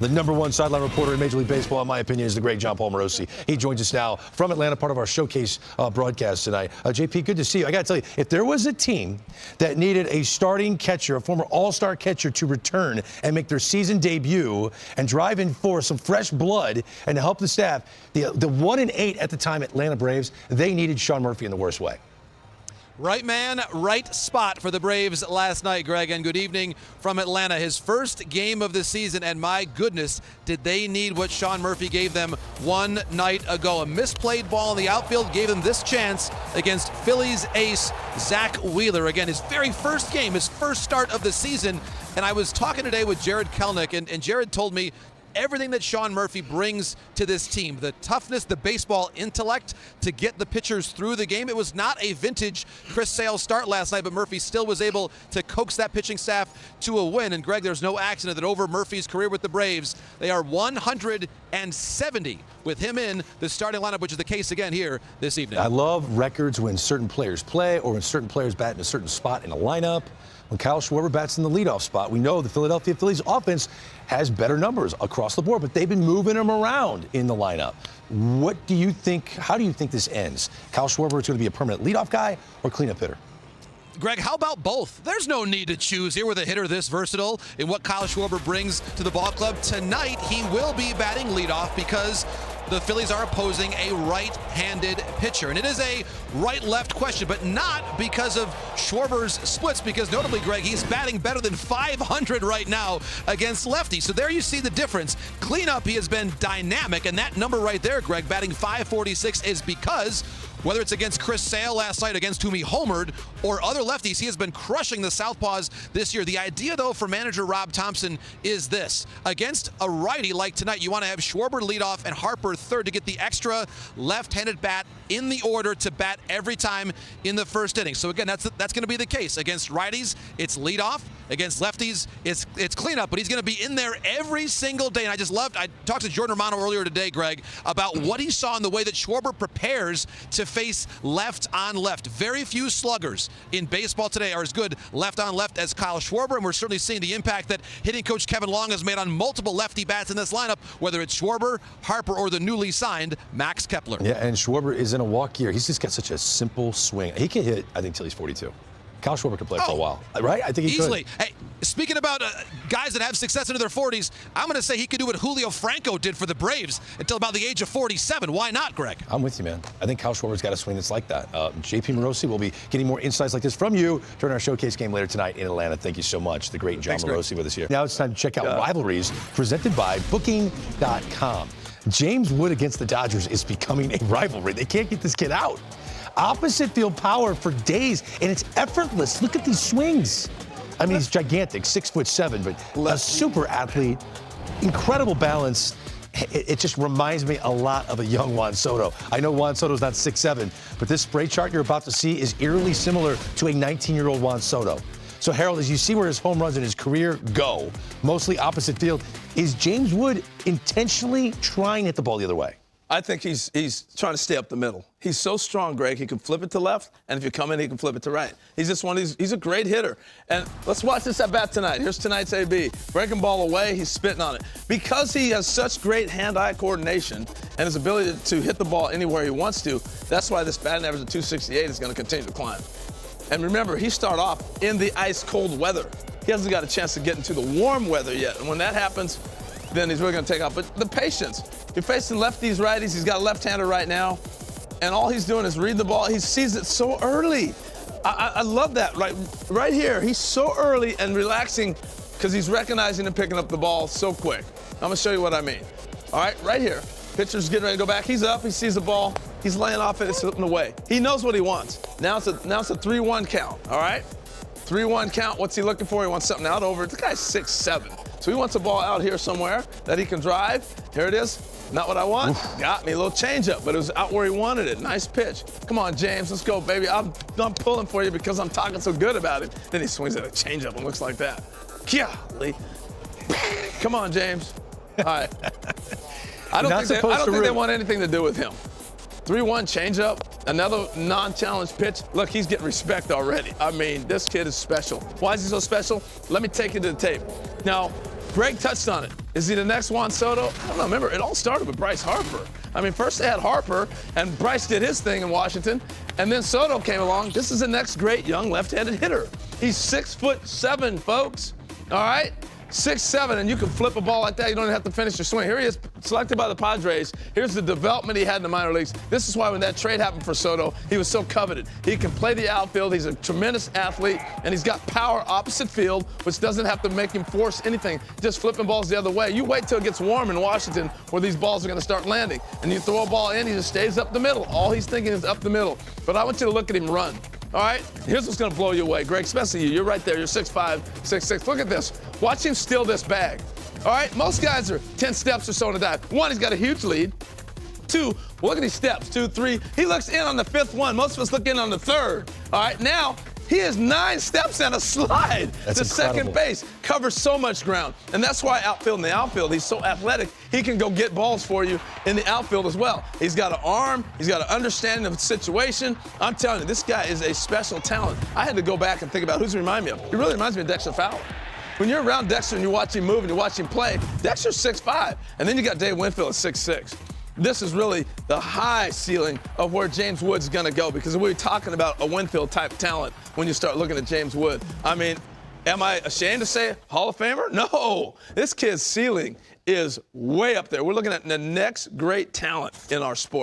The #1 sideline reporter in Major League Baseball, in my opinion, is the great Jon Morosi. He joins us now from Atlanta, part of our showcase broadcast tonight. JP, good to see you. I got to tell you, if there was a team that needed a starting catcher, a former all-star catcher, to return and make their season debut and drive in for some fresh blood and to help the staff, the 1-8 at the time Atlanta Braves, they needed Sean Murphy in the worst way. Right man, right spot for the Braves last night, Greg, and good evening from Atlanta. His first game of the season, and my goodness, did they need what Sean Murphy gave them one night ago. A misplayed ball in the outfield gave them this chance against Phillies ace Zach Wheeler. Again, his very first game, his first start of the season, and I was talking today with Jared Kelnick, and Jared told me everything that Sean Murphy brings to this team, the toughness, the baseball intellect to get the pitchers through the game. It was not a vintage Chris Sale start last night, but Murphy still was able to coax that pitching staff to a win. And Greg, there's no accident that over Murphy's career with the Braves, they are 170 with him in the starting lineup, which is the case again here this evening. I love records when certain players play or when certain players bat in a certain spot in a lineup. When Kyle Schwarber bats in the leadoff spot, we know the Philadelphia Phillies offense has better numbers across the board, but they've been moving them around in the lineup. What do you think, how do you think this ends? Kyle Schwarber is going to be a permanent leadoff guy or cleanup hitter? Greg, how about both? There's no need to choose here with a hitter this versatile in what Kyle Schwarber brings to the ball club. Tonight, he will be batting leadoff because the Phillies are opposing a right-handed pitcher. And it is a right-left question, but not because of Schwarber's splits, because notably, Greg, he's batting better than 500 right now against lefties. So there you see the difference. Cleanup, he has been dynamic, and that number right there, Greg, batting 546, is because whether it's against Chris Sale last night, against whom he homered, or other lefties, he has been crushing the southpaws this year. The idea, though, for manager Rob Thompson is this. Against a righty like tonight, you want to have Schwarber lead off and Harper third to get the extra left-handed bat in the order to bat every time in the first inning. So, again, that's going to be the case. Against righties, it's leadoff. Against lefties, it's cleanup. But he's going to be in there every single day. And I talked to Jordan Romano earlier today, Greg, about what he saw in the way that Schwarber prepares to face left on left. Very few sluggers in baseball today are as good left on left as Kyle Schwarber, and we're certainly seeing the impact that hitting coach Kevin Long has made on multiple lefty bats in this lineup, whether it's Schwarber, Harper, or the newly signed Max Kepler. Yeah, and Schwarber is in a walk year. He's just got such a simple swing. He can hit, I think, till he's 42. Kyle Schwarber could play for a while, right? I think he easily. could. Hey, speaking about guys that have success into their 40s, I'm going to say he could do what Julio Franco did for the Braves until about the age of 47. Why not, Greg? I'm with you, man. I think Kyle Schwarber's got a swing that's like that. JP Morosi will be getting more insights like this from you during our showcase game later tonight in Atlanta. Thank you so much. The great Jon Morosi with us here. Now it's time to check out Rivalries presented by Booking.com. James Wood against the Dodgers is becoming a rivalry. They can't get this kid out. Opposite field power for days, and it's effortless. Look at these swings. I mean, he's gigantic, 6'7", but a super athlete, incredible balance. It just reminds me a lot of a young Juan Soto. I know Juan Soto's not 6'7", but this spray chart you're about to see is eerily similar to a 19-year-old Juan Soto. So, Harold, as you see where his home runs in his career go, mostly opposite field, is James Wood intentionally trying to hit the ball the other way? I think he's trying to stay up the middle. He's so strong, Greg, he can flip it to left, and if you come in, he can flip it to right. He's just one of these, he's a great hitter. And let's watch this at bat tonight. Here's tonight's AB. Breaking ball away, he's spitting on it. Because he has such great hand-eye coordination and his ability to hit the ball anywhere he wants to, that's why this batting average of 268 is going to continue to climb. And remember, he started off in the ice-cold weather. He hasn't got a chance to get into the warm weather yet. And when that happens, then he's really going to take off. But the patience. You're facing lefties, righties. He's got a left-hander right now. And all he's doing is read the ball. He sees it so early. I love that. Right here, he's so early and relaxing because he's recognizing and picking up the ball so quick. I'm going to show you what I mean. All right, right here. Pitcher's getting ready to go back. He's up. He sees the ball. He's laying off it. It's slipping away. He knows what he wants. Now it's a 3-1 count, all right? 3-1 count. What's he looking for? He wants something out over. The guy's 6'7". So he wants a ball out here somewhere that he can drive. Here it is. Not what I want. Got me a little changeup, but it was out where he wanted it. Nice pitch. Come on, James. Let's go, baby. I'm pulling for you because I'm talking so good about it. Then he swings at a changeup and looks like that. Golly. Come on, James. All right. I don't think they want anything to do with him. 3-1 changeup, another non-challenged pitch. Look, he's getting respect already. I mean, this kid is special. Why is he so special? Let me take you to the tape. Now, Greg touched on it. Is he the next Juan Soto? I don't know. Remember, it all started with Bryce Harper. I mean, first they had Harper, and Bryce did his thing in Washington, and then Soto came along. This is the next great young left-handed hitter. He's 6'7", folks. All right? 6'7", and you can flip a ball like that. You don't even have to finish your swing. Here he is, selected by the Padres. Here's the development he had in the minor leagues. This is why when that trade happened for Soto, he was so coveted. He can play the outfield. He's a tremendous athlete, and he's got power opposite field, which doesn't have to make him force anything, just flipping balls the other way. You wait till it gets warm in Washington where these balls are going to start landing, and you throw a ball in, he just stays up the middle. All he's thinking is up the middle. But I want you to look at him run. All right, here's what's going to blow you away. Greg, especially you. You're right there. You're 6'5", 6'6". Look at this. Watch him steal this bag. All right, most guys are 10 steps or so in a dive. One, he's got a huge lead. Two, well, look at these steps. 2, 3. He looks in on the 5th one. Most of us look in on the 3rd. All right, now he has 9 steps and a slide That's to incredible. second base. Covers so much ground. And that's why outfield in the outfield, he's so athletic, he can go get balls for you in the outfield as well. He's got an arm. He's got an understanding of the situation. I'm telling you, this guy is a special talent. I had to go back and think about who's he remind me of. He really reminds me of Dexter Fowler. When you're around Dexter and you watch him move and you watch him play, Dexter's 6'5", and then you got Dave Winfield at 6'6". This is really the high ceiling of where James Wood's going to go, because we're talking about a Winfield-type talent when you start looking at James Wood. I mean, am I ashamed to say Hall of Famer? No. This kid's ceiling is way up there. We're looking at the next great talent in our sport.